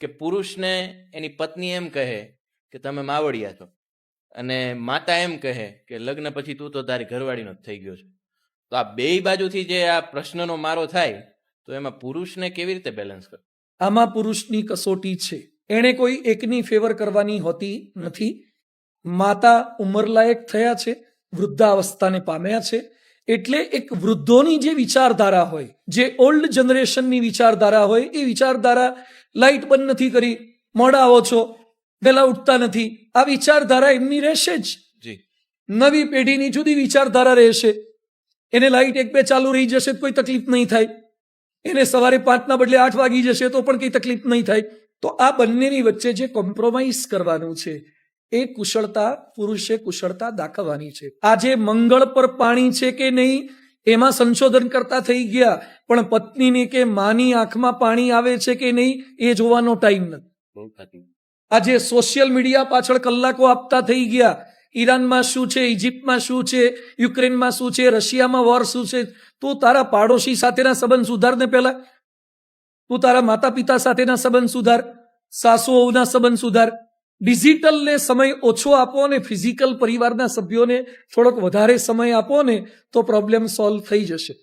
કે પુરુષને એની પત્ની એમ કહે કે તમે માવડિયા છો, અને માતા એમ કહે કે લગ્ન પછી તું તો તારી ઘરવાળીનો જ થઈ ગયો છે, તો આ બેય બાજુથી જે આ પ્રશ્નનો મારો થાય તો એમાં પુરુષને કેવી રીતે બેલેન્સ કરે? આમાં પુરુષની કસોટી છે. એણે કોઈ એકની ફેવર કરવાની હોતી નથી. માતા ઉંમરલાયક થયા છે, વૃદ્ધાવસ્થાને પામ્યા છે, એટલે એક વૃદ્ધોની જે વિચારધારા હોય, જે ઓલ્ડ જનરેશનની વિચારધારા હોય, એ વિચારધારા લાઇટ બંધ નથી કરી, મોડા આવો છો, વહેલા ઉઠતા નથી, આ વિચારધારા એમની રહેશે જ. જી. નવી પેઢીની જુદી વિચારધારા રહેશે. એને લાઇટ 1-2 ચાલુ રહી જશે તો કોઈ તકલીફ નહીં થાય, એને સવારે 5ના બદલે 8 વાગી જશે તો પણ કંઈ તકલીફ નહીં થાય. તો આ બંનેની વચ્ચે જે કોમ્પ્રોમાઇઝ કરવાનું છે એ કુશળતા, પુરુષે કુશળતા દાખવવાની છે. આજે મંગળ પર પાણી છે કે નહીં એમાં સંશોધન કરતા થઈ ગયા, પણ પત્નીની કે માની આંખમાં પાણી આવે છે કે નહીં એ જોવાનો ટાઈમ નથી. આજે સોશિયલ મીડિયા પાછળ કલાકો આપતા થઈ ગયા. ઈરાનમાં શું છે, ઇજિપ્તમાં શું છે, યુક્રેનમાં શું છે, રશિયામાં વોર શું છે. તું તારા પાડોશી સાથેના સંબંધ સુધારને પહેલા, તું તારા માતા પિતા સાથેના સંબંધ સુધાર, સાસુ વહુના સંબંધ સુધાર. ડિજિટલને સમય ઓછો આપો અને ફિઝિકલ પરિવારના સભ્યોને થોડોક વધારે સમય આપો ને તો પ્રોબ્લેમ સોલ્વ થઈ જશે.